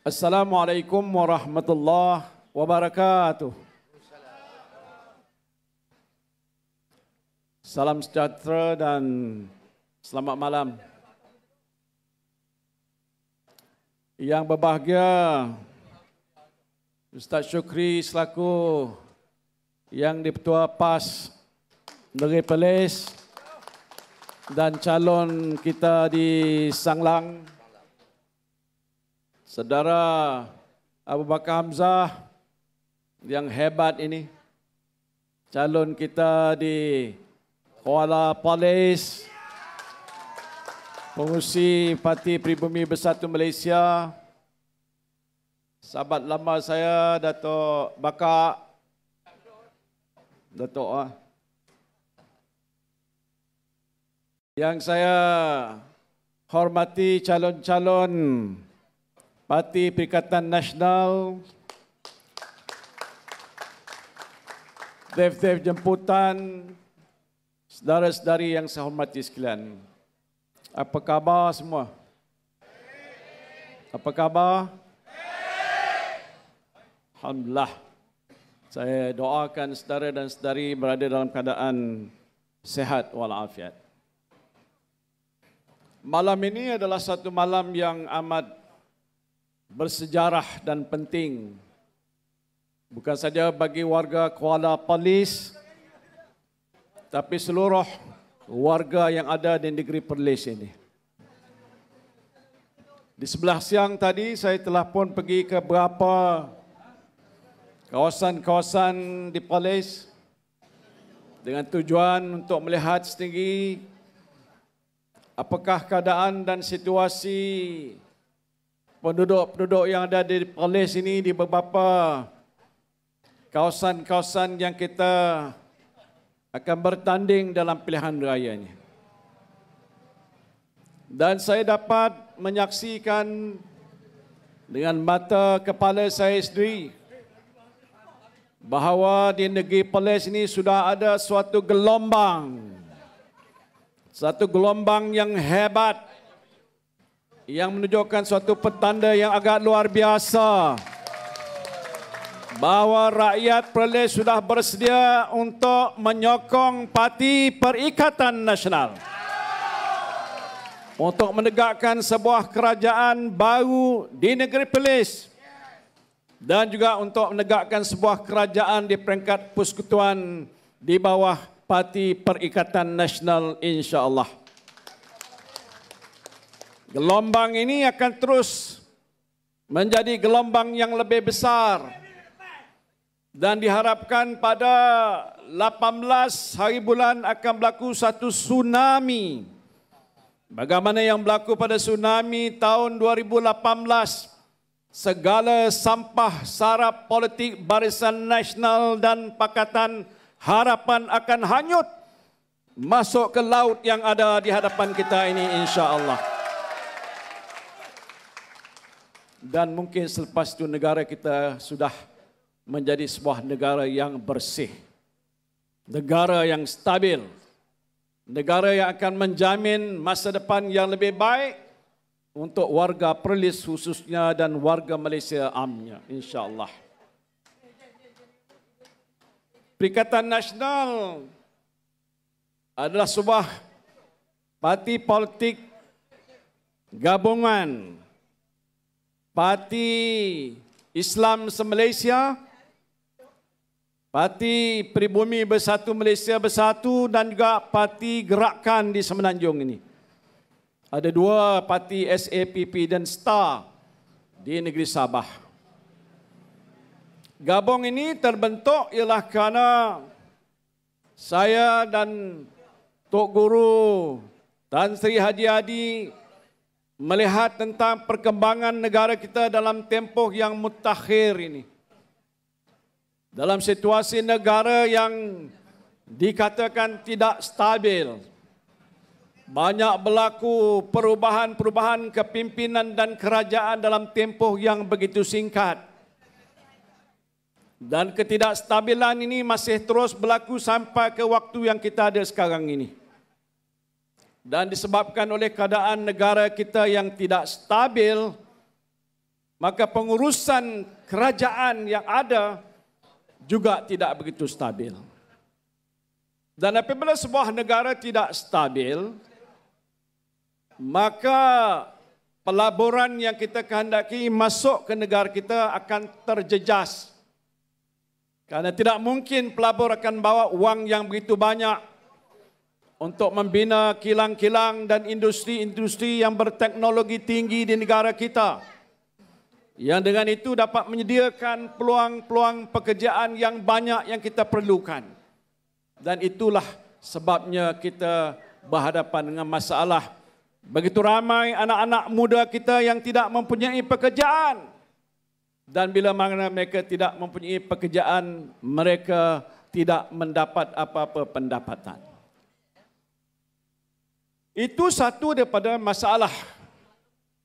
Assalamualaikum warahmatullahi wabarakatuh. Salam sejahtera dan selamat malam. Yang berbahagia Ustaz Syukri selaku Yang di-Ketua PAS Negeri Perlis dan calon kita di Sanglang, Saudara Abu Bakar Hamzah yang hebat ini, calon kita di Kuala Perlis, pengurusi Parti Pribumi Bersatu Malaysia, sahabat lama saya Datuk Bakar, Datuk yang saya hormati calon-calon Parti Perikatan Nasional, Dev-dev jemputan, saudara-saudari yang saya hormati sekalian. Apa khabar semua? Apa khabar? Alhamdulillah. Saya doakan saudara dan saudari berada dalam keadaan sehat walafiat. Malam ini adalah satu malam yang amat bersejarah dan penting, bukan saja bagi warga Kuala Perlis, tapi seluruh warga yang ada di negeri Perlis ini. Di sebelah siang tadi saya telah pun pergi ke beberapa kawasan-kawasan di Perlis dengan tujuan untuk melihat sendiri apakah keadaan dan situasi penduduk-penduduk yang ada di Perlis ini di beberapa kawasan-kawasan yang kita akan bertanding dalam pilihan raya ini. Dan saya dapat menyaksikan dengan mata kepala saya sendiri bahawa di negeri Perlis ini sudah ada suatu gelombang yang hebat, yang menunjukkan suatu petanda yang agak luar biasa bahawa rakyat Perlis sudah bersedia untuk menyokong Parti Perikatan Nasional untuk menegakkan sebuah kerajaan baru di negeri Perlis dan juga untuk menegakkan sebuah kerajaan di peringkat persekutuan di bawah Parti Perikatan Nasional, insya-Allah. Gelombang ini akan terus menjadi gelombang yang lebih besar dan diharapkan pada 18 hari bulan akan berlaku satu tsunami. Bagaimana yang berlaku pada tsunami tahun 2018, segala sampah sarap politik Barisan Nasional dan Pakatan Harapan akan hanyut masuk ke laut yang ada di hadapan kita ini, insya-Allah. Dan mungkin selepas itu negara kita sudah menjadi sebuah negara yang bersih, negara yang stabil, negara yang akan menjamin masa depan yang lebih baik untuk warga Perlis khususnya dan warga Malaysia amnya, insya-Allah. Perikatan Nasional adalah sebuah parti politik gabungan Parti Islam se-Malaysia, Parti Pribumi Bersatu Malaysia Bersatu dan juga Parti Gerakan di Semenanjung ini. Ada dua parti, SAPP dan STAR di negeri Sabah. Gabung ini terbentuk ialah kerana saya dan Tok Guru Tan Sri Haji Hadi melihat tentang perkembangan negara kita dalam tempoh yang mutakhir ini. Dalam situasi negara yang dikatakan tidak stabil, banyak berlaku perubahan-perubahan kepimpinan dan kerajaan dalam tempoh yang begitu singkat. Dan ketidakstabilan ini masih terus berlaku sampai ke waktu yang kita ada sekarang ini. Dan disebabkan oleh keadaan negara kita yang tidak stabil, maka pengurusan kerajaan yang ada juga tidak begitu stabil. Dan apabila sebuah negara tidak stabil, maka pelaburan yang kita kehendaki masuk ke negara kita akan terjejas. Karena tidak mungkin pelabur akan bawa wang yang begitu banyak untuk membina kilang-kilang dan industri-industri yang berteknologi tinggi di negara kita, yang dengan itu dapat menyediakan peluang-peluang pekerjaan yang banyak yang kita perlukan. Dan itulah sebabnya kita berhadapan dengan masalah begitu ramai anak-anak muda kita yang tidak mempunyai pekerjaan. Dan bila mana mereka tidak mempunyai pekerjaan, mereka tidak mendapat apa-apa pendapatan. Itu satu daripada masalah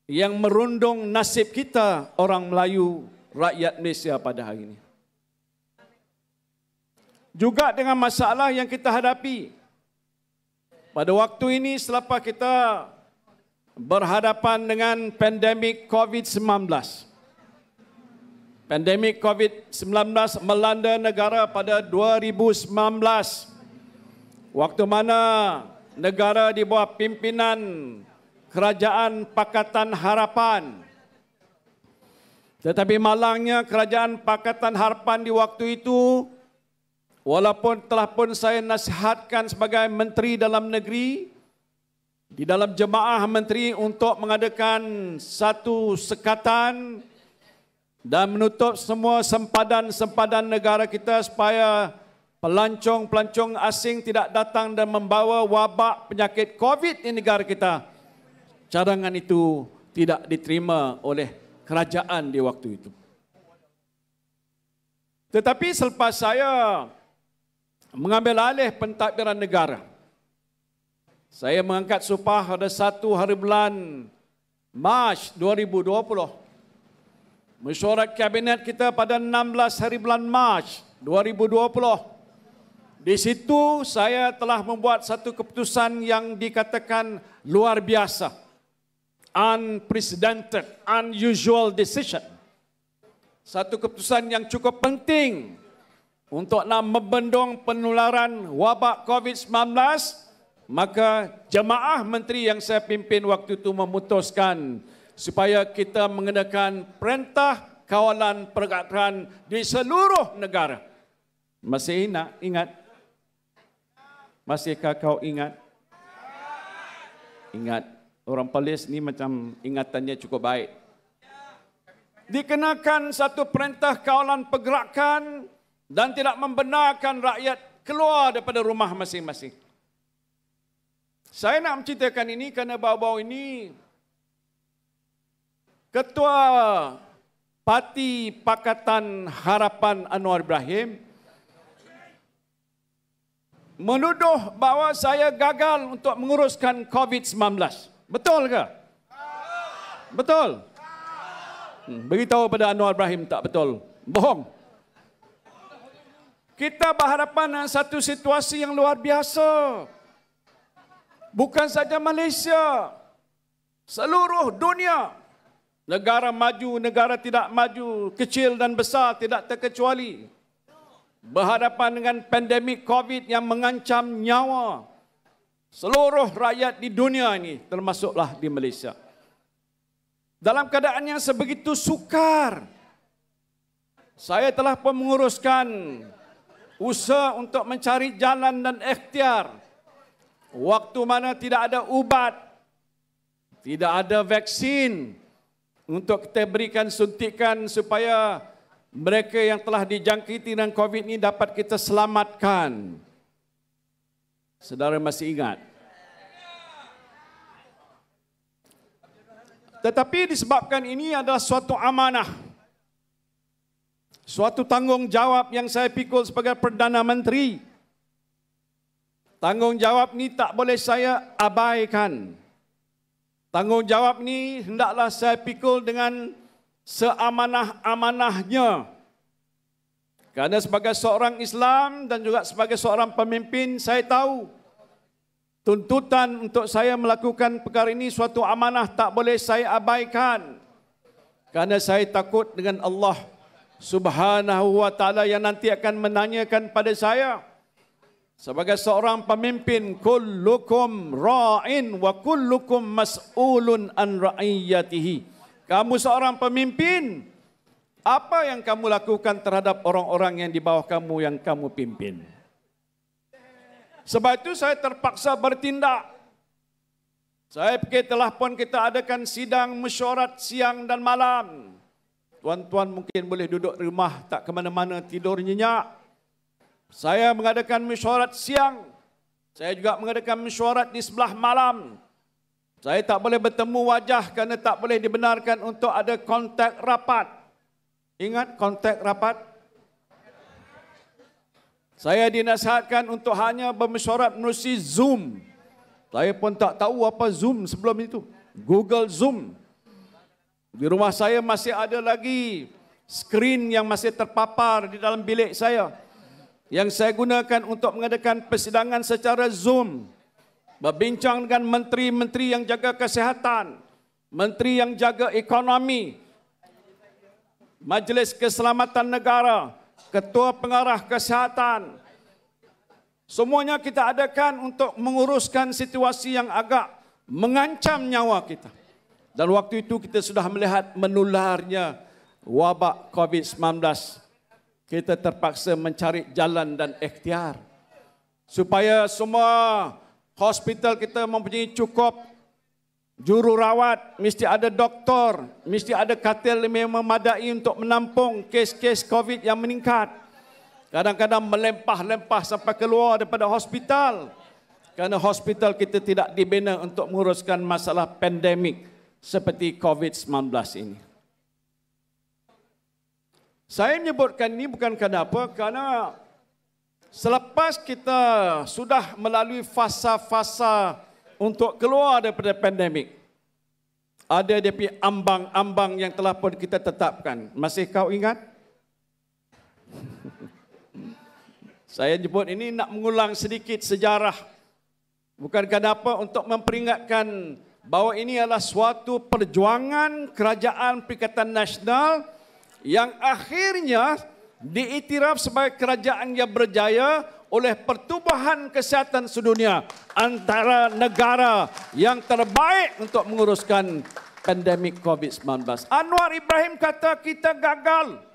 yang merundung nasib kita orang Melayu, rakyat Malaysia pada hari ini. Juga dengan masalah yang kita hadapi pada waktu ini selepas kita berhadapan dengan pandemik COVID-19. Pandemik COVID-19 melanda negara pada 2019. Waktu mana negara di bawah pimpinan Kerajaan Pakatan Harapan. Tetapi malangnya Kerajaan Pakatan Harapan di waktu itu, walaupun telah pun saya nasihatkan sebagai Menteri Dalam Negeri, di dalam jemaah menteri untuk mengadakan satu sekatan dan menutup semua sempadan-sempadan negara kita supaya pelancong-pelancong asing tidak datang dan membawa wabak penyakit COVID di negara kita. Cadangan itu tidak diterima oleh kerajaan di waktu itu. Tetapi selepas saya mengambil alih pentadbiran negara, saya mengangkat sumpah pada 1 hari bulan Mac 2020. Mesyuarat kabinet kita pada 16 hari bulan Mac 2020. Di situ saya telah membuat satu keputusan yang dikatakan luar biasa. Unprecedented, unusual decision. Satu keputusan yang cukup penting untuk nak membendung penularan wabak COVID-19, maka jemaah menteri yang saya pimpin waktu itu memutuskan supaya kita mengenakan perintah kawalan pergerakan di seluruh negara. Masih ingat? Masihkah kau ingat? Ingat. Orang Perlis ni macam ingatannya cukup baik. Dikenakan satu perintah kawalan pergerakan dan tidak membenarkan rakyat keluar daripada rumah masing-masing. Saya nak menceritakan ini kerana baru-baru ini Ketua Parti Pakatan Harapan Anwar Ibrahim menuduh bahawa saya gagal untuk menguruskan COVID-19. Betul ke? Betul. Beritahu pada Anwar Ibrahim tak betul. Bohong. Kita berhadapan dengan satu situasi yang luar biasa. Bukan saja Malaysia, seluruh dunia. Negara maju, negara tidak maju, kecil dan besar tidak terkecuali. Berhadapan dengan pandemik COVID yang mengancam nyawa seluruh rakyat di dunia ini, termasuklah di Malaysia. Dalam keadaan yang sebegitu sukar, saya telah pun menguruskan usaha untuk mencari jalan dan ikhtiar. Waktu mana tidak ada ubat, tidak ada vaksin untuk kita berikan suntikan supaya mereka yang telah dijangkiti dengan COVID ini dapat kita selamatkan. Saudara masih ingat? Tetapi disebabkan ini adalah suatu amanah, suatu tanggungjawab yang saya pikul sebagai Perdana Menteri. Tanggungjawab ini tak boleh saya abaikan. Tanggungjawab ini hendaklah saya pikul dengan seamanah-amanahnya. Karena sebagai seorang Islam dan juga sebagai seorang pemimpin, saya tahu tuntutan untuk saya melakukan perkara ini suatu amanah tak boleh saya abaikan. Karena saya takut dengan Allah Subhanahu wa ta'ala yang nanti akan menanyakan pada saya. Sebagai seorang pemimpin, kullukum ra'in wa kullukum mas'ulun an ra'iyatihi. Kamu seorang pemimpin, apa yang kamu lakukan terhadap orang-orang yang di bawah kamu yang kamu pimpin? Sebab itu saya terpaksa bertindak. Saya pergi telefon, kita adakan sidang mesyuarat siang dan malam. Tuan-tuan mungkin boleh duduk di rumah, tak ke mana-mana, tidur nyenyak. Saya mengadakan mesyuarat siang. Saya juga mengadakan mesyuarat di sebelah malam. Saya tak boleh bertemu wajah kerana tak boleh dibenarkan untuk ada kontak rapat. Ingat kontak rapat? Saya dinasihatkan untuk hanya bermesyuarat melalui Zoom. Saya pun tak tahu apa Zoom sebelum itu. Google Zoom. Di rumah saya masih ada lagi skrin yang masih terpapar di dalam bilik saya, yang saya gunakan untuk mengadakan persidangan secara Zoom. Berbincang dengan menteri-menteri yang jaga kesihatan, menteri yang jaga ekonomi, Majlis Keselamatan Negara, Ketua Pengarah Kesihatan. Semuanya kita adakan untuk menguruskan situasi yang agak mengancam nyawa kita. Dan waktu itu kita sudah melihat menularnya wabak COVID-19. Kita terpaksa mencari jalan dan ikhtiar supaya semua hospital kita mempunyai cukup jururawat, mesti ada doktor, mesti ada katil yang memadai untuk menampung kes-kes COVID yang meningkat. Kadang-kadang melempah-lempah sampai keluar daripada hospital. Kerana hospital kita tidak dibina untuk menguruskan masalah pandemik seperti COVID-19 ini. Saya menyebutkan ini bukan kerana apa, kerana selepas kita sudah melalui fasa-fasa untuk keluar daripada pandemik, ada DP ambang-ambang yang telah pun kita tetapkan. Masih kau ingat? Saya sebut ini nak mengulang sedikit sejarah. Bukan kerana apa, untuk memperingatkan bahawa ini adalah suatu perjuangan kerajaan Perikatan Nasional yang akhirnya diiktiraf sebagai kerajaan yang berjaya oleh Pertubuhan Kesihatan Sedunia, antara negara yang terbaik untuk menguruskan pandemik COVID-19. Anwar Ibrahim kata kita gagal.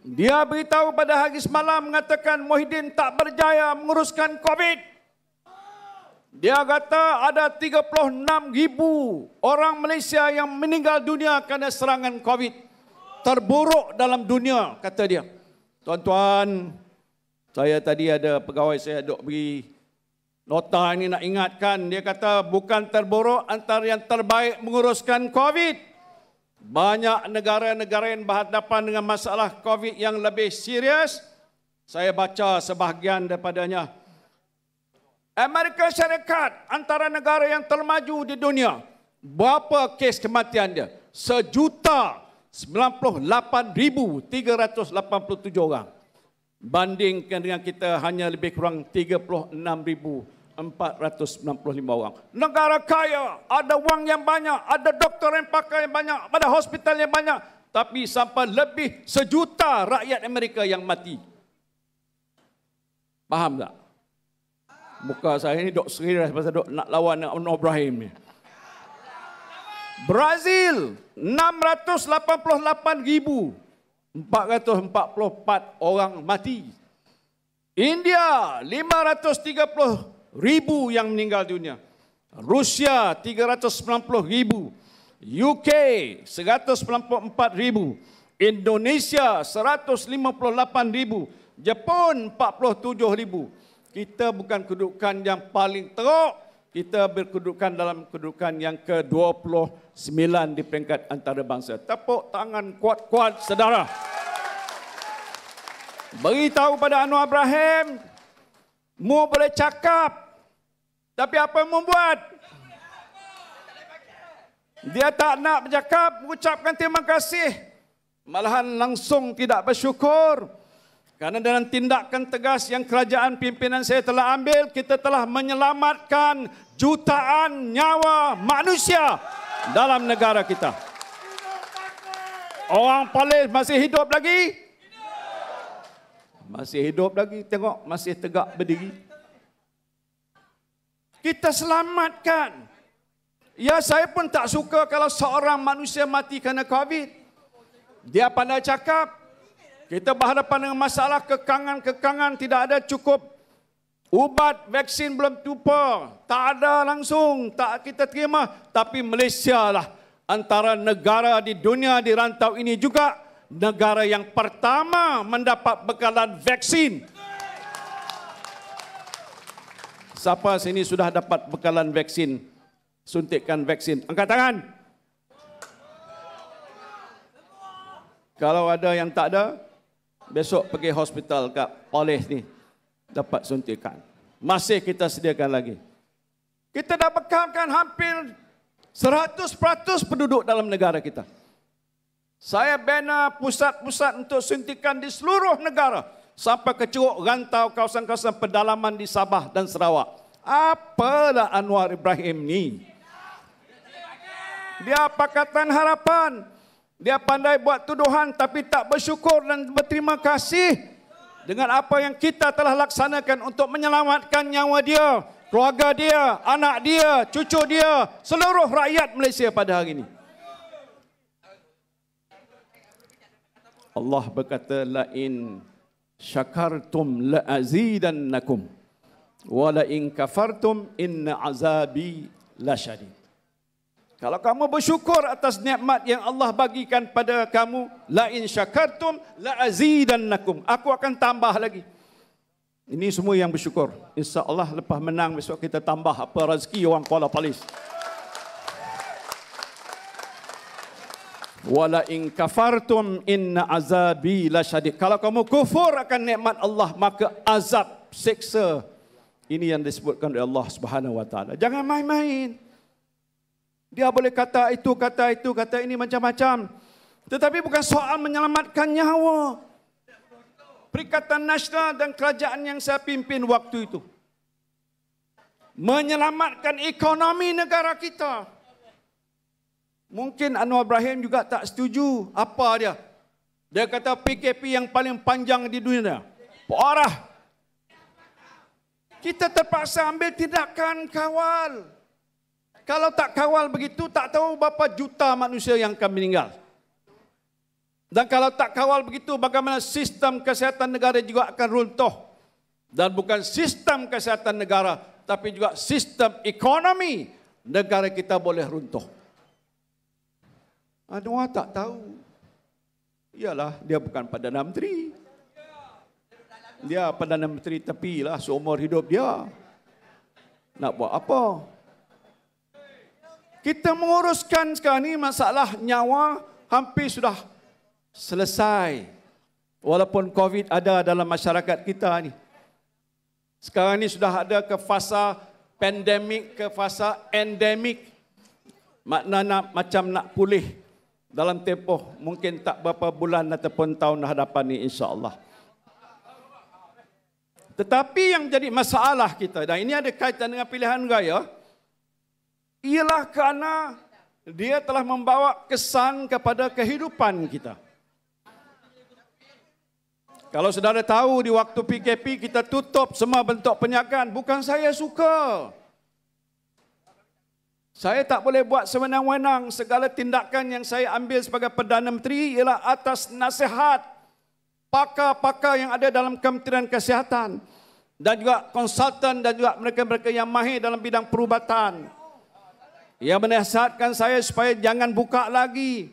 Dia beritahu pada hari semalam mengatakan Muhyiddin tak berjaya menguruskan COVID. Dia kata ada 36,000 orang Malaysia yang meninggal dunia kerana serangan COVID. Terburuk dalam dunia, kata dia. Tuan-tuan, saya tadi ada pegawai saya duk beri nota ini nak ingatkan. Dia kata bukan terburuk, antara yang terbaik menguruskan COVID. Banyak negara-negara yang berhadapan dengan masalah COVID yang lebih serius. Saya baca sebahagian daripadanya. Amerika Syarikat antara negara yang termaju di dunia. Berapa kes kematian dia? 1,98,387 orang. Bandingkan dengan kita hanya lebih kurang 36,495 orang. Negara kaya, ada wang yang banyak, ada doktor yang pakai yang banyak, ada hospital yang banyak. Tapi sampai lebih 1 juta rakyat Amerika yang mati. Faham tak? Muka saya ini dok serius pasal dok nak lawan dengan Anwar Ibrahim ni. Brazil 688,444 orang mati. India 530,000 yang meninggal dunia. Rusia 390,000. UK 194,000. Indonesia 158,000. Jepun 47,000. Kita bukan kedudukan yang paling teruk. Kita berkedudukan dalam kedudukan yang ke-29 di peringkat antarabangsa. Tepuk tangan kuat-kuat, saudara. Beritahu pada Anwar Ibrahim, mu boleh cakap, tapi apa yang membuat? Dia tak nak bercakap, mengucapkan terima kasih. Malahan langsung tidak bersyukur. Karena dalam tindakan tegas yang kerajaan pimpinan saya telah ambil, kita telah menyelamatkan jutaan nyawa manusia dalam negara kita. Orang polis masih hidup lagi? Masih hidup lagi. Tengok, masih tegak berdiri. Kita selamatkan. Ya, saya pun tak suka kalau seorang manusia mati kerana COVID. Dia pandai cakap. Kita berhadapan dengan masalah kekangan-kekangan, tidak ada cukup ubat, vaksin belum tupa. Tak ada langsung, tak kita terima. Tapi Malaysia lah antara negara di dunia di rantau ini juga negara yang pertama mendapat bekalan vaksin. Siapa sini sudah dapat bekalan vaksin? Suntikan vaksin. Angkat tangan. Kalau ada yang tak ada, besok pergi hospital kat polis ni dapat suntikan. Masih kita sediakan lagi. Kita dah bekalkan hampir 100% penduduk dalam negara kita. Saya bina pusat-pusat untuk suntikan di seluruh negara sampai ke Curug Rantau, kawasan-kawasan pedalaman di Sabah dan Sarawak. Apalah Anwar Ibrahim ni? Dia Pakatan Harapan. Dia pandai buat tuduhan tapi tak bersyukur dan berterima kasih dengan apa yang kita telah laksanakan untuk menyelamatkan nyawa dia, keluarga dia, anak dia, cucu dia, seluruh rakyat Malaysia pada hari ini. Allah berkata, la in syakartum la azidannakum wa la in kafartum inna azabi lasyadid. Kalau kamu bersyukur atas nikmat yang Allah bagikan pada kamu, la in syakartum la azidannakum, aku akan tambah lagi. Ini semua yang bersyukur. Insya-Allah lepas menang besok kita tambah apa rezeki orang Kuala Palis. Wala in kafartum inna azabi lasyadid. Kalau kamu kufur akan nikmat Allah, maka azab, seksa. Ini yang disebutkan oleh Allah Subhanahu wa taala. Jangan main-main. Dia boleh kata itu, kata ini macam-macam. Tetapi bukan soal menyelamatkan nyawa. Perikatan Nasional dan kerajaan yang saya pimpin waktu itu menyelamatkan ekonomi negara kita. Mungkin Anwar Ibrahim juga tak setuju. Apa dia? Dia kata PKP yang paling panjang di dunia. Parah. Kita terpaksa ambil tindakan kawal. Kalau tak kawal begitu, tak tahu berapa juta manusia yang akan meninggal. Dan kalau tak kawal begitu, bagaimana sistem kesihatan negara juga akan runtuh. Dan bukan sistem kesihatan negara, tapi juga sistem ekonomi negara kita boleh runtuh. Anwar tak tahu. Iyalah, dia bukan Perdana Menteri. Dia Perdana Menteri tepilah seumur hidup dia. Nak buat apa? Kita menguruskan sekarang ni masalah nyawa hampir sudah selesai. Walaupun COVID ada dalam masyarakat kita ni. Sekarang ni sudah ada ke fasa pandemik, ke fasa endemik. Makna macam nak pulih dalam tempoh mungkin tak berapa bulan ataupun tahun hadapan ni, insya-Allah. Tetapi yang jadi masalah kita, dan ini ada kaitan dengan pilihan raya, ialah kerana dia telah membawa kesan kepada kehidupan kita. Kalau saudara tahu di waktu PKP kita tutup semua bentuk penjagaan, bukan saya suka. Saya tak boleh buat sewenang-wenang. Segala tindakan yang saya ambil sebagai Perdana Menteri ialah atas nasihat pakar-pakar yang ada dalam Kementerian Kesihatan dan juga konsultan dan juga mereka-mereka yang mahir dalam bidang perubatan. Ia menasihatkan saya supaya jangan buka lagi.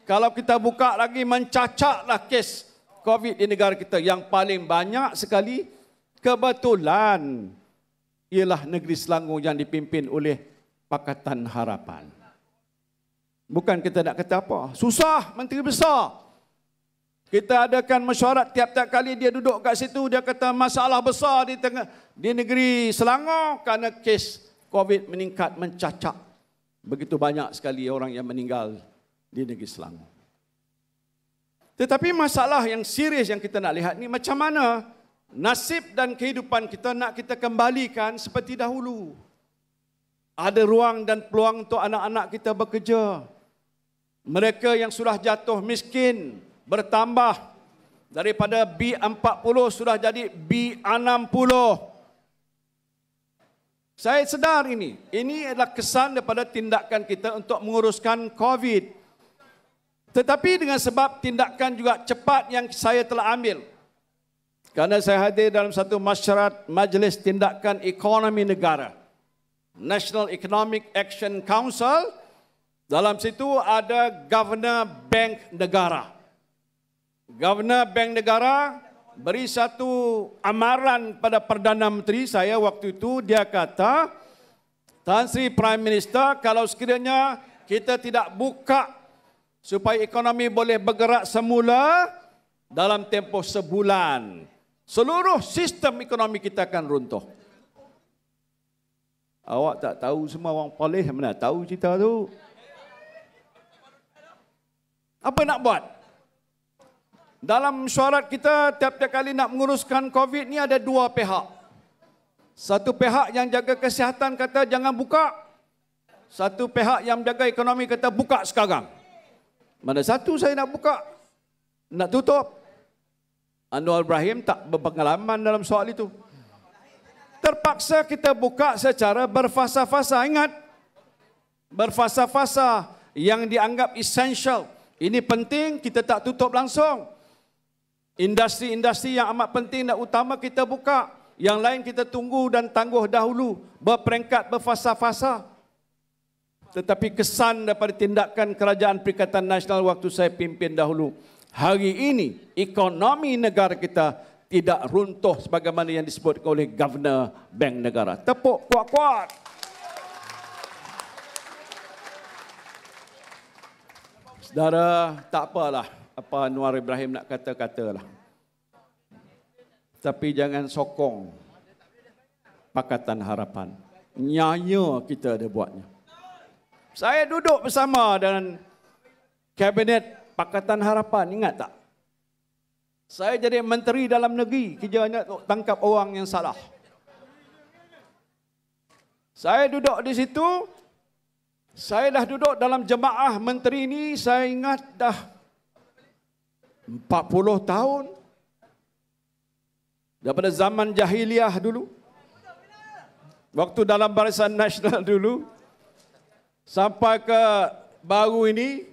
Kalau kita buka lagi, mencacaklah kes COVID di negara kita. Yang paling banyak sekali, kebetulan, ialah negeri Selangor yang dipimpin oleh Pakatan Harapan. Bukan kita nak kata apa. Susah, Menteri Besar. Kita adakan mesyuarat tiap-tiap kali dia duduk kat situ, dia kata masalah besar di negeri Selangor kerana kes COVID meningkat, mencacak. Begitu banyak sekali orang yang meninggal di negeri Selangor. Tetapi masalah yang serius yang kita nak lihat ni, macam mana nasib dan kehidupan kita nak kita kembalikan seperti dahulu. Ada ruang dan peluang untuk anak-anak kita bekerja. mereka yang sudah jatuh miskin bertambah daripada B40 sudah jadi B60. Saya sedar ini. Ini adalah kesan daripada tindakan kita untuk menguruskan COVID. Tetapi dengan sebab tindakan juga cepat yang saya telah ambil. Kerana saya hadir dalam satu masyarakat Majlis Tindakan Ekonomi Negara, National Economic Action Council. Dalam situ ada Governor Bank Negara. Governor Bank Negara beri satu amaran pada Perdana Menteri saya waktu itu. Dia kata, Tan Sri Prime Minister, kalau sekiranya kita tidak buka supaya ekonomi boleh bergerak semula dalam tempoh sebulan, seluruh sistem ekonomi kita akan runtuh. Awak tak tahu, semua orang Palih mana tahu cerita tu. Apa nak buat? Dalam mesyuarat kita, tiap-tiap kali nak menguruskan COVID ni ada dua pihak. Satu pihak yang jaga kesihatan kata jangan buka. Satu pihak yang jaga ekonomi kata buka sekarang. Mana satu saya nak buka? Nak tutup? Anwar Ibrahim tak berpengalaman dalam soal itu. Terpaksa kita buka secara berfasa-fasa. Ingat, berfasa-fasa yang dianggap essential. Ini penting, kita tak tutup langsung. Industri-industri yang amat penting dan utama kita buka. Yang lain kita tunggu dan tangguh dahulu. Berperingkat berfasa-fasa. Tetapi kesan daripada tindakan Kerajaan Perikatan Nasional waktu saya pimpin dahulu, hari ini ekonomi negara kita tidak runtuh sebagaimana yang disebut oleh Governor Bank Negara. Tepuk kuat-kuat. Saudara, tak apalah apa Anwar Ibrahim nak kata-katalah. Tapi jangan sokong Pakatan Harapan. Nyaya kita ada buatnya. Saya duduk bersama dengan Kabinet Pakatan Harapan, ingat tak? Saya jadi Menteri Dalam Negeri, kerjanya untuk tangkap orang yang salah. Saya duduk di situ, saya dah duduk dalam jemaah menteri ini, saya ingat dah 40 tahun. Daripada zaman jahiliah dulu. Waktu dalam Barisan Nasional dulu. Sampai ke baru ini,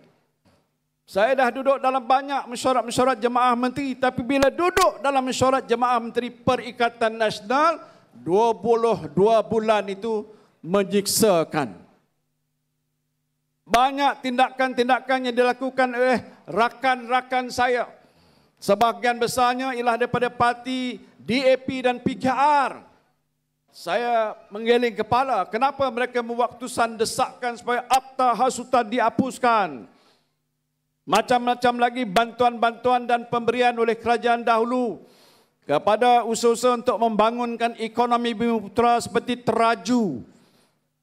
saya dah duduk dalam banyak mesyuarat-mesyuarat jemaah menteri. Tapi bila duduk dalam mesyuarat jemaah menteri Perikatan Nasional, 22 bulan itu menyiksakan. Banyak tindakan-tindakan yang dilakukan oleh rakan-rakan saya. Sebahagian besarnya ialah daripada parti DAP dan PKR. Saya menggeleng kepala, kenapa mereka membuat keputusan desakan supaya akta hasutan dihapuskan. Macam-macam lagi bantuan-bantuan dan pemberian oleh kerajaan dahulu kepada usaha-usaha untuk membangunkan ekonomi Bumiputera seperti Teraju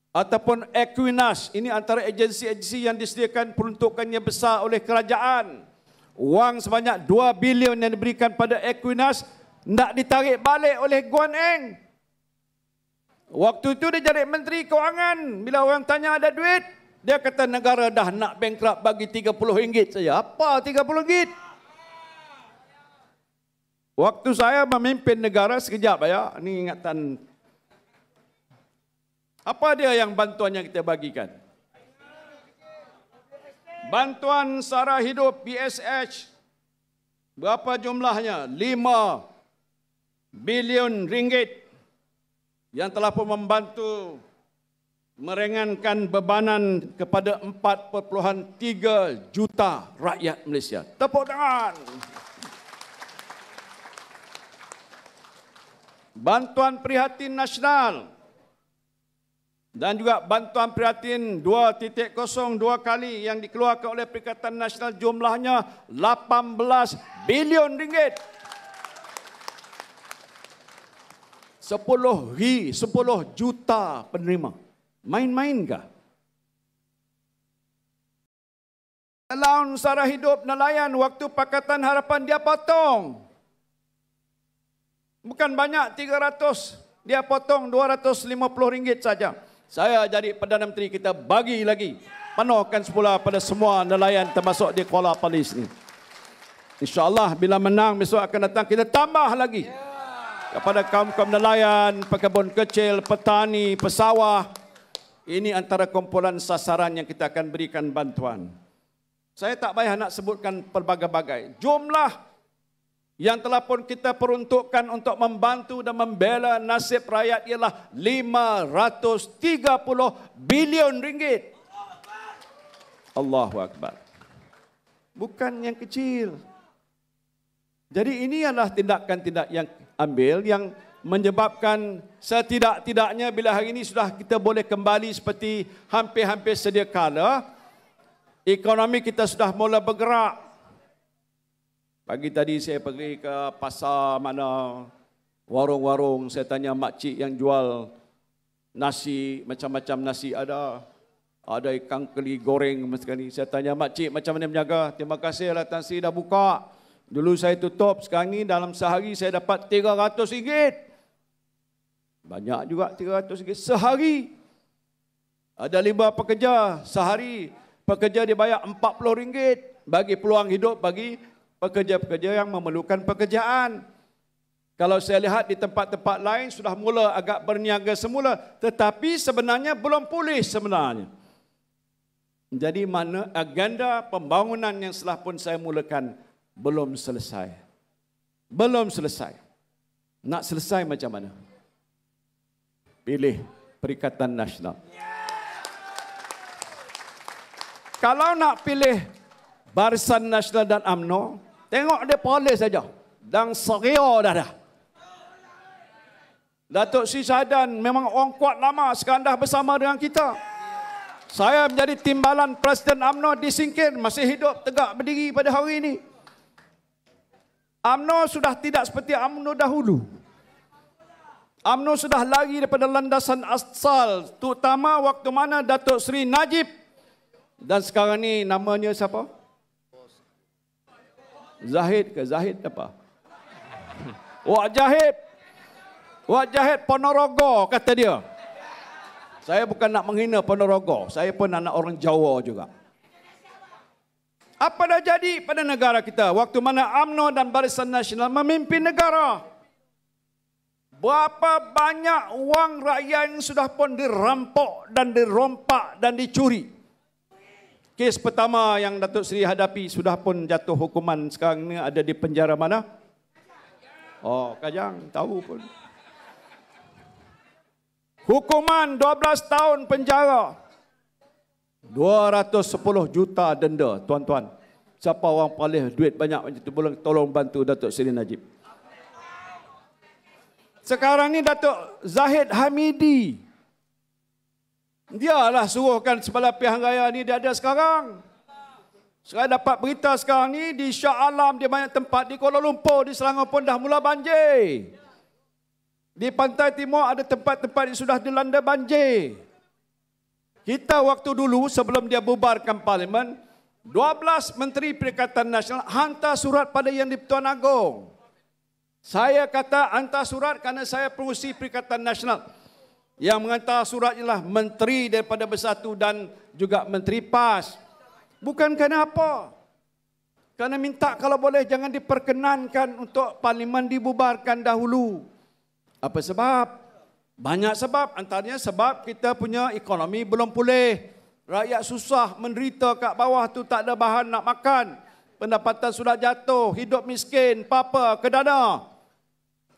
ataupun Equinas. Ini antara agensi-agensi yang disediakan peruntukannya besar oleh kerajaan. Wang sebanyak 2 bilion yang diberikan pada Equinas nak ditarik balik oleh Guan Eng. Waktu itu dia jadi Menteri Kewangan. Bila orang tanya ada duit, dia kata negara dah nak bankrupt, bagi RM30 saja. Apa RM30? Waktu saya memimpin negara sekejap ya, ini ingatan. Apa dia yang bantuan yang kita bagikan? Bantuan sara hidup BSH. Berapa jumlahnya? 5 bilion ringgit. Yang telah pun membantu meringankan bebanan kepada 4.3 juta rakyat Malaysia. Tepuk tangan. Bantuan prihatin nasional dan juga bantuan prihatin 2.02 kali yang dikeluarkan oleh Perikatan Nasional, jumlahnya 18 bilion ringgit. 10 juta penerima. Main-main kah? Allowance sara hidup nelayan waktu Pakatan Harapan dia potong. Bukan banyak, 300. Dia potong RM250 saja. Saya jadi Perdana Menteri, kita bagi lagi penuhkan semula pada semua nelayan termasuk di Kuala Palis ni. InsyaAllah bila menang besok akan datang kita tambah lagi kepada kaum-kaum nelayan, pekebun kecil, petani, pesawah. Ini antara kumpulan sasaran yang kita akan berikan bantuan. Saya tak payah nak sebutkan pelbagai-bagai jumlah yang telah pun kita peruntukkan untuk membantu dan membela nasib rakyat ialah 530 bilion ringgit. Allahu Akbar. Bukan yang kecil. Jadi ini adalah tindakan-tindakan yang ambil yang menyebabkan setidak-tidaknya bila hari ini sudah kita boleh kembali seperti hampir-hampir sedia kala, ekonomi kita sudah mula bergerak. Pagi tadi saya pergi ke pasar mana, warung-warung, saya tanya makcik yang jual nasi, macam-macam nasi ada. Ada ikan keli goreng sekali. Saya tanya makcik macam mana menjaga? Terima kasih lah Tan Sri dah buka. Dulu saya tutup, sekarang ni dalam sehari saya dapat RM300. Banyak juga RM300 sehari. Ada 5 pekerja sehari. Pekerja dibayar RM40 bagi peluang hidup bagi pekerja-pekerja yang memerlukan pekerjaan. Kalau saya lihat di tempat-tempat lain sudah mula agak berniaga semula, tetapi sebenarnya belum pulih sebenarnya. Jadi mana agenda pembangunan yang telah pun saya mulakan belum selesai. Belum selesai. Nak selesai macam mana? Pilih Perikatan Nasional. Kalau nak pilih Barisan Nasional dan UMNO, tengok dia polis saja. Dan seria dah. Datuk Sri Syahadan memang orang kuat lama, sekarang dah bersama dengan kita. Saya menjadi timbalan Presiden UMNO disingkir, masih hidup tegak berdiri pada hari ini. UMNO sudah tidak seperti UMNO dahulu. UMNO sudah lari daripada landasan asal, terutama waktu mana Datuk Seri Najib dan sekarang ni namanya siapa? Zahid ke Zahid apa? Wak Jahid Ponorogo kata dia. Saya bukan nak menghina Ponorogo, saya pun anak orang Jawa juga. Apa dah jadi pada negara kita waktu mana UMNO dan Barisan Nasional memimpin negara? Berapa banyak wang rakyat yang sudah pun dirampok dan dirompak dan dicuri. Kes pertama yang Datuk Seri hadapi sudah pun jatuh hukuman, sekarang ni ada di penjara mana? Oh, Kajang, tahu pun. Hukuman 12 tahun penjara. 210 juta denda, tuan-tuan. Siapa orang paling duit banyak macam tu, boleh tolong bantu Datuk Seri Najib. Sekarang ni Datuk Zahid Hamidi. Dialah suruhkan Kepala Pilihan Raya ni dia ada sekarang. Saya dapat berita sekarang ni di Shah Alam, di banyak tempat, di Kuala Lumpur, di Selangor pun dah mula banjir. Di Pantai Timur ada tempat-tempat yang sudah dilanda banjir. Kita waktu dulu sebelum dia bubarkan Parlimen, 12 Menteri Perikatan Nasional hantar surat pada Yang di-Pertuan Agong. Saya kata hantar surat kerana saya pengurusi Perikatan Nasional. Yang menghantar surat ialah Menteri daripada Bersatu dan juga Menteri PAS. Bukan kerana apa? Kerana minta kalau boleh jangan diperkenankan untuk Parlimen dibubarkan dahulu. Apa sebab? Banyak sebab. Antaranya sebab kita punya ekonomi belum pulih. Rakyat susah, menderita kat bawah tu tak ada bahan nak makan. Pendapatan sudah jatuh, hidup miskin, papa, kedana.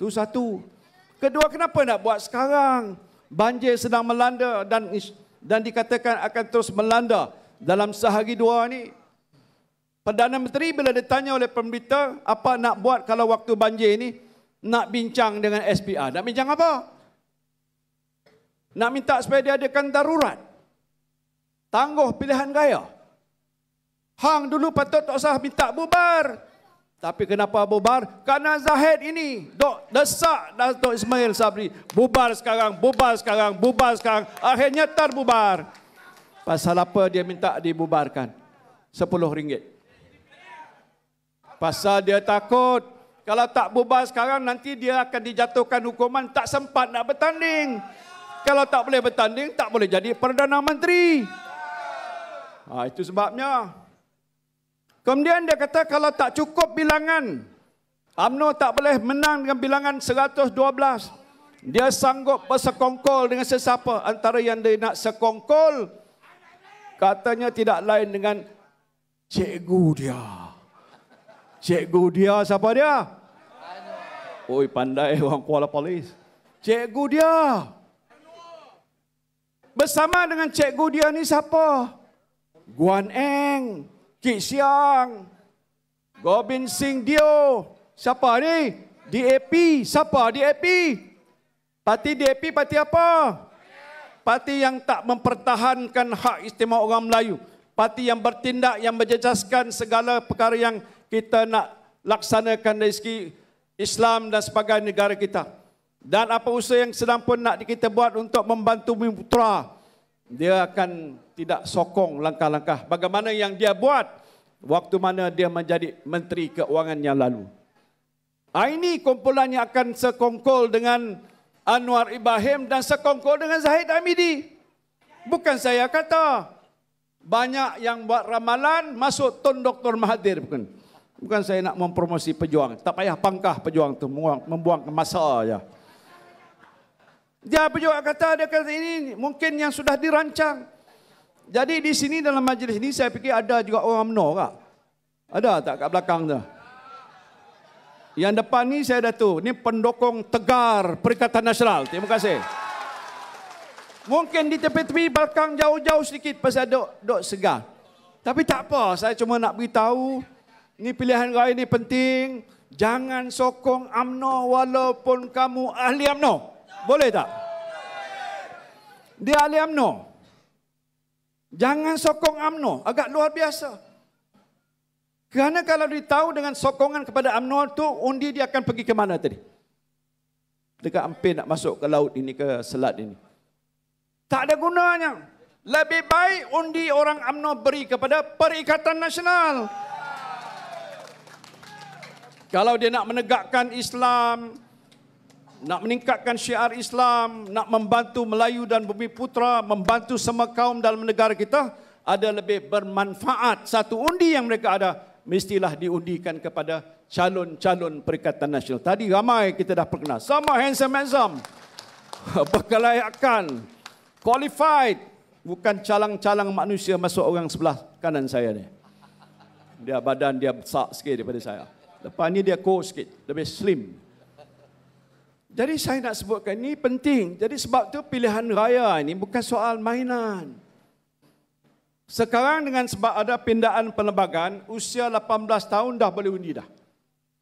Itu satu. Kedua, kenapa nak buat sekarang? Banjir sedang melanda dan dikatakan akan terus melanda dalam sehari dua ni. Perdana Menteri bila ditanya oleh pemberita apa nak buat kalau waktu banjir ni, nak bincang dengan SPR. Nak bincang apa? Nak minta supaya dia adakan darurat. Tangguh pilihan raya. Hang dulu patut tak usah minta bubar. Tapi kenapa bubar? Kerana Zahid ini dok desak Datuk Ismail Sabri. Bubar sekarang, bubar sekarang, bubar sekarang. Akhirnya terbubar. Pasal apa dia minta dibubarkan? RM10. Pasal dia takut kalau tak bubar sekarang nanti dia akan dijatuhkan hukuman, tak sempat nak bertanding. Kalau tak boleh bertanding, tak boleh jadi Perdana Menteri. Itu sebabnya. Kemudian dia kata kalau tak cukup bilangan, UMNO tak boleh menang dengan bilangan 112. Dia sanggup bersekongkol dengan sesiapa. Antara yang dia nak sekongkol, katanya tidak lain dengan cikgu dia. Cikgu dia siapa dia? Oi, pandai orang Kuala Polis. Cikgu dia. Bersama dengan cikgu dia ni siapa? Guan Eng, Kit Siang, Gobind Singh Dio. Siapa ni? DAP. Siapa DAP? Parti DAP parti apa? Parti yang tak mempertahankan hak istimewa orang Melayu. Parti yang bertindak, yang menjejaskan segala perkara yang kita nak laksanakan dari segi Islam dan sebagai negara kita. Dan apa usaha yang sedang pun nak kita buat untuk membantu Bumi Putra, dia akan tidak sokong langkah-langkah bagaimana yang dia buat waktu mana dia menjadi Menteri Keuangan yang lalu. Ini kumpulan yang akan sekongkol dengan Anwar Ibrahim dan sekongkol dengan Zahid Hamidi. Bukan saya kata. Banyak yang buat ramalan masuk Tun Dr. Mahathir. Bukan saya nak mempromosi pejuang. Tak payah pangkah pejuang itu, membuang masa saja. Dia juga kata ini mungkin yang sudah dirancang. Jadi di sini dalam majlis ini saya fikir ada juga orang UMNO kak. Ada tak kat belakang tu? Yang depan ni saya Datuk, ni pendukung tegar Perikatan Nasional. Terima kasih. Mungkin di tepi-tepi belakang jauh-jauh sedikit pasal duk segar. Tapi tak apa, saya cuma nak beritahu, ni pilihan raya ni penting. Jangan sokong UMNO walaupun kamu ahli UMNO. Boleh tak? Dia ahli UMNO. Jangan sokong UMNO, agak luar biasa. Kerana kalau ditahu dengan sokongan kepada UMNO tu, undi dia akan pergi ke mana tadi? Dekat hampir nak masuk ke laut ini, ke selat ini. Tak ada gunanya. Lebih baik undi orang UMNO beri kepada Perikatan Nasional. Kalau dia nak menegakkan Islam, nak meningkatkan syiar Islam, nak membantu Melayu dan Bumi Putra, membantu semua kaum dalam negara kita, ada lebih bermanfaat. Satu undi yang mereka ada, mestilah diundikan kepada calon-calon Perikatan Nasional. Tadi ramai kita dah perkenal. Sama handsome, berkelayakan, qualified. Bukan calang-calang manusia masuk orang sebelah kanan saya ni. Dia badan dia besar sikit daripada saya. Lepas ni dia kurus sikit, lebih slim. Jadi saya nak sebutkan ini penting. Jadi sebab tu pilihan raya ini bukan soal mainan. Sekarang dengan sebab ada pindaan penerbangan, usia 18 tahun dah boleh undi dah.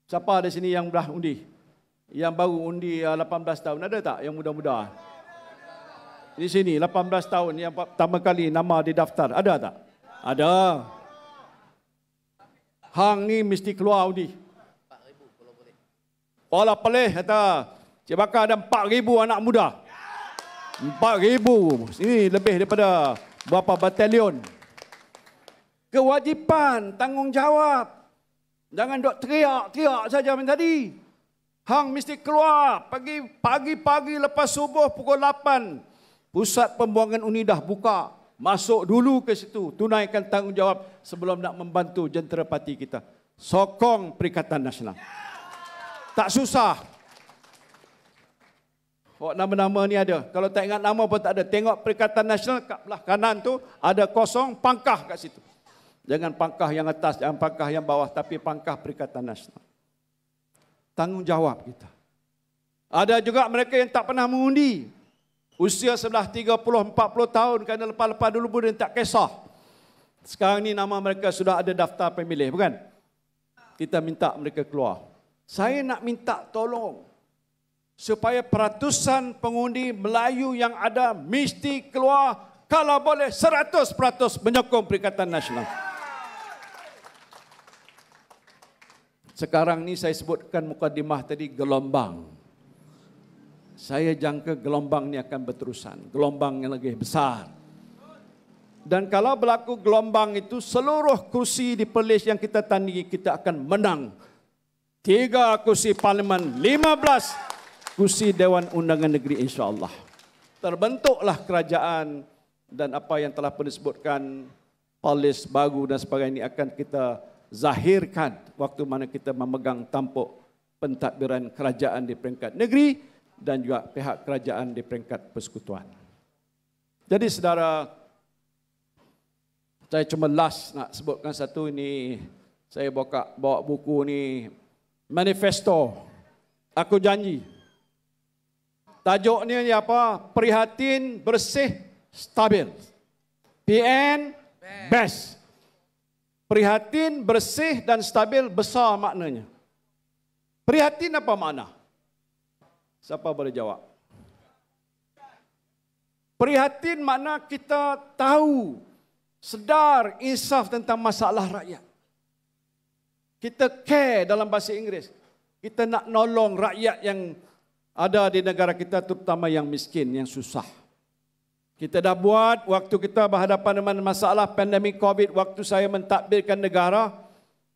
Siapa ada sini yang dah undi? Yang baru undi 18 tahun, ada tak yang muda-muda? Di sini 18 tahun yang pertama kali nama didaftar, ada tak? Ada. Hang ni mesti keluar undi. 4,000 kalau boleh. Kalau boleh kata, Cik Bakar ada 4,000 anak muda. 4,000. Ini lebih daripada berapa batalion. Kewajipan, tanggungjawab. Jangan duk teriak-teriak saja macam tadi. Hang mesti keluar pagi-pagi lepas subuh pukul 8. Pusat pembuangan undi dah buka. Masuk dulu ke situ. Tunaikan tanggungjawab sebelum nak membantu jentera parti kita. Sokong Perikatan Nasional. Tak susah. Nama-nama ni ada. Kalau tak ingat nama pun tak ada. Tengok Perikatan Nasional kat belah kanan tu ada kosong, pangkah kat situ. Jangan pangkah yang atas, jangan pangkah yang bawah, tapi pangkah Perikatan Nasional. Tanggungjawab kita. Ada juga mereka yang tak pernah mengundi. Usia sebelah 30-40 tahun, kerana lepas-lepas dulu pun dia tak kisah. Sekarang ni nama mereka sudah ada daftar pemilih, bukan? Kita minta mereka keluar. Saya nak minta tolong supaya peratusan pengundi Melayu yang ada mesti keluar, kalau boleh 100% menyokong Perikatan Nasional. Sekarang ni saya sebutkan mukadimah tadi gelombang. Saya jangka gelombang ni akan berterusan, gelombang yang lagi besar. Dan kalau berlaku gelombang itu, seluruh kursi di Perlis yang kita tandingi kita akan menang. 3 kursi parlimen, 15 kursi Dewan Undangan Negeri insya-Allah. Terbentuklah kerajaan dan apa yang telah pun disebutkan polis baru dan sebagainya ini akan kita zahirkan waktu mana kita memegang tampuk pentadbiran kerajaan di peringkat negeri dan juga pihak kerajaan di peringkat persekutuan. Jadi saudara, saya cuma last nak sebutkan satu ini, saya bawa buku ni, manifesto, aku janji. Tajuknya ni apa? Prihatin, bersih, stabil. PN, best. Prihatin, bersih dan stabil besar maknanya. Prihatin apa makna? Siapa boleh jawab? Prihatin makna kita tahu, sedar, insaf tentang masalah rakyat. Kita care dalam bahasa Inggeris. Kita nak nolong rakyat yang ada di negara kita, terutama yang miskin, yang susah. Kita dah buat waktu kita berhadapan dengan masalah pandemik COVID, waktu saya mentadbirkan negara,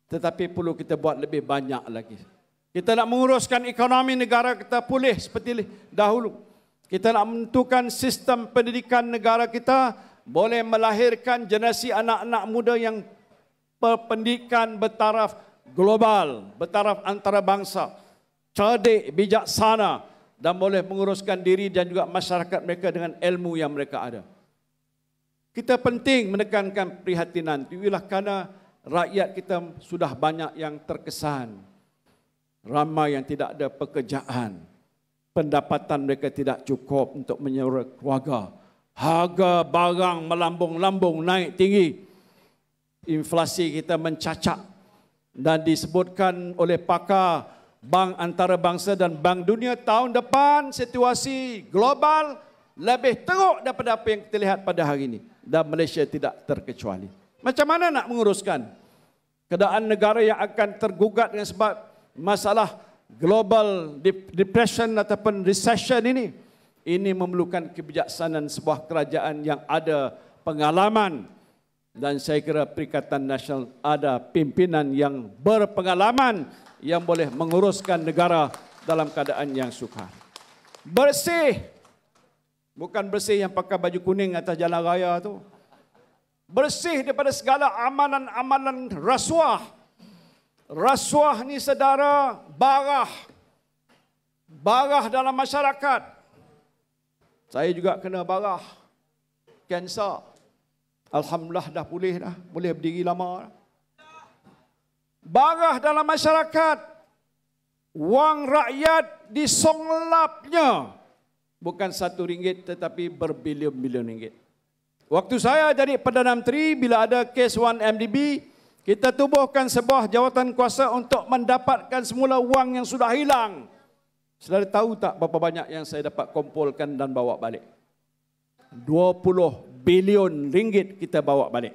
tetapi perlu kita buat lebih banyak lagi. Kita nak menguruskan ekonomi negara kita pulih seperti dahulu. Kita nak menentukan sistem pendidikan negara kita boleh melahirkan generasi anak-anak muda yang berpendidikan bertaraf global, bertaraf antarabangsa, cerdik, bijaksana dan boleh menguruskan diri dan juga masyarakat mereka dengan ilmu yang mereka ada. Kita penting menekankan prihatinan itu ialah kerana rakyat kita sudah banyak yang terkesan. Ramai yang tidak ada pekerjaan. Pendapatan mereka tidak cukup untuk menyara keluarga. Harga barang melambung-lambung naik tinggi. Inflasi kita mencacak. Dan disebutkan oleh pakar Bank Antarabangsa dan Bank Dunia tahun depan situasi global lebih teruk daripada apa yang kita lihat pada hari ini. Dan Malaysia tidak terkecuali. Macam mana nak menguruskan keadaan negara yang akan tergugat dengan sebab masalah global depression ataupun recession ini? Ini memerlukan kebijaksanaan sebuah kerajaan yang ada pengalaman. Dan saya kira Perikatan Nasional ada pimpinan yang berpengalaman yang boleh menguruskan negara dalam keadaan yang sukar. Bersih. Bukan bersih yang pakai baju kuning atas jalan raya tu. Bersih daripada segala amalan-amalan rasuah. Rasuah ni saudara, barah. Barah dalam masyarakat. Saya juga kena barah. Kanser. Alhamdulillah dah pulih dah. Boleh berdiri lama dah. Barah dalam masyarakat. Wang rakyat disonglapnya. Bukan RM1 tetapi berbilion-bilion ringgit. Waktu saya jadi Perdana Menteri, bila ada kes 1MDB, kita tubuhkan sebuah jawatan kuasa untuk mendapatkan semula wang yang sudah hilang. Saudara tahu tak berapa banyak yang saya dapat kumpulkan dan bawa balik? 20 bilion ringgit kita bawa balik.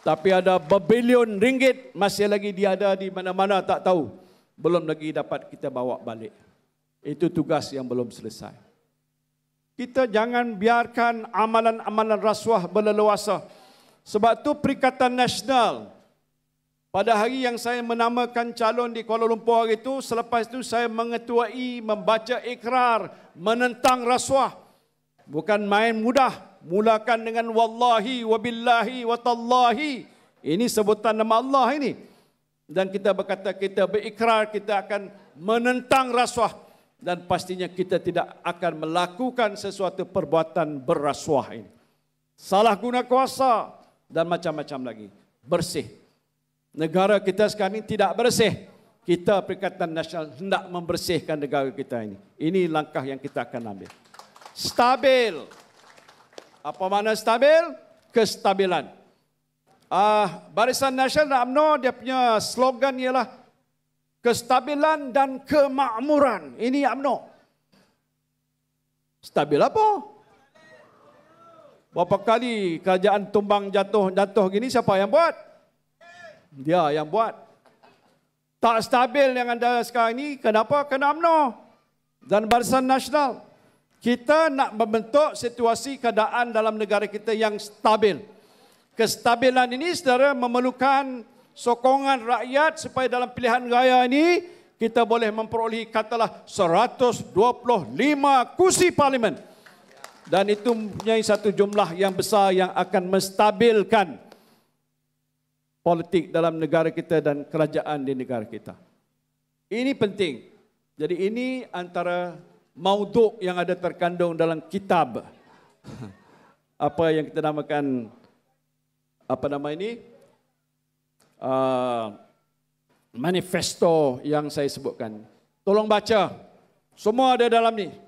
Tapi ada berbilion ringgit masih lagi dia ada di mana-mana tak tahu. Belum lagi dapat kita bawa balik. Itu tugas yang belum selesai. Kita jangan biarkan amalan-amalan rasuah berleluasa. Sebab tu Perikatan Nasional, pada hari yang saya menamakan calon di Kuala Lumpur hari itu, selepas itu saya mengetuai, membaca ikrar, menentang rasuah. Bukan main mudah. Mulakan dengan wallahi, wabillahi, watallahi. Ini sebutan nama Allah ini. Dan kita berkata, kita berikrar, kita akan menentang rasuah. Dan pastinya kita tidak akan melakukan sesuatu perbuatan berrasuah ini. Salah guna kuasa dan macam-macam lagi. Bersih. Negara kita sekarang ini tidak bersih. Kita Perikatan Nasional hendak membersihkan negara kita ini. Ini langkah yang kita akan ambil. Stabil. Apa makna stabil? Kestabilan. Barisan Nasional UMNO dia punya slogan ialah kestabilan dan kemakmuran. Ini UMNO. Stabil apa? Berapa kali kerajaan tumbang jatuh gini siapa yang buat? Dia yang buat. Tak stabil yang anda sekarang ini. Kenapa? Kena UMNO dan Barisan Nasional. Kita nak membentuk situasi keadaan dalam negara kita yang stabil. Kestabilan ini saudara memerlukan sokongan rakyat supaya dalam pilihan raya ini kita boleh memperolehi katalah 125 kursi parlimen. Dan itu mempunyai satu jumlah yang besar yang akan menstabilkan politik dalam negara kita dan kerajaan di negara kita. Ini penting. Jadi ini antara maudhu' yang ada terkandung dalam kitab. Apa yang kita namakan, manifesto yang saya sebutkan. Tolong baca. Semua ada dalam ni.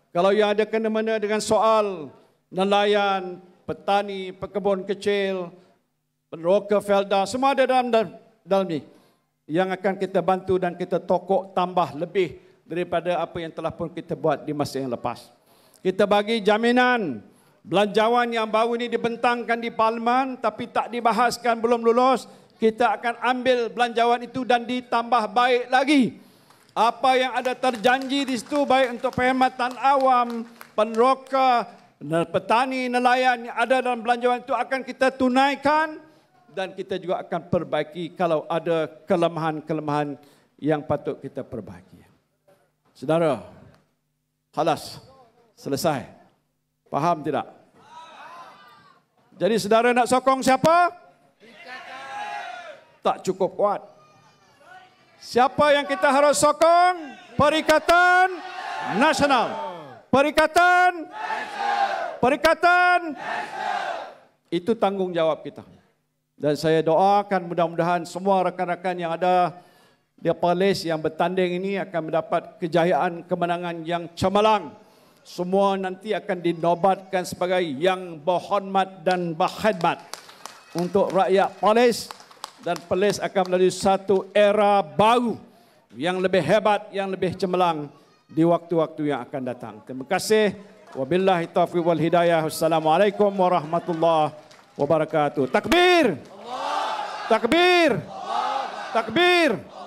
Kalau yang ada kena-mena dengan soal nelayan, petani, pekebun kecil, peneroka felda, semua ada dalam ni. Yang akan kita bantu dan kita tokok tambah lebih daripada apa yang telah pun kita buat di masa yang lepas. Kita bagi jaminan belanjawan yang baru ini dibentangkan di Parlimen tapi tak dibahaskan, belum lulus. Kita akan ambil belanjawan itu dan ditambah baik lagi. Apa yang ada terjanji di situ baik untuk perkhidmatan awam, peneroka, petani, nelayan yang ada dalam belanjawan itu akan kita tunaikan dan kita juga akan perbaiki kalau ada kelemahan-kelemahan yang patut kita perbaiki. Saudara, halas, selesai. Faham tidak? Jadi saudara nak sokong siapa? Tak cukup kuat. Siapa yang kita harus sokong? Perikatan Nasional. Perikatan. Itu tanggungjawab kita. Dan saya doakan mudah-mudahan semua rakan-rakan yang ada di Perlis yang bertanding ini akan mendapat kejayaan kemenangan yang cemerlang. Semua nanti akan dinobatkan sebagai yang berhormat dan berkhidmat untuk rakyat Perlis. Dan Perlis akan melalui satu era baru yang lebih hebat, yang lebih cemerlang di waktu-waktu yang akan datang. Terima kasih. Wabillahi taufiq wal hidayah. Wassalamualaikum warahmatullahi wabarakatuh. Takbir! Takbir! Takbir!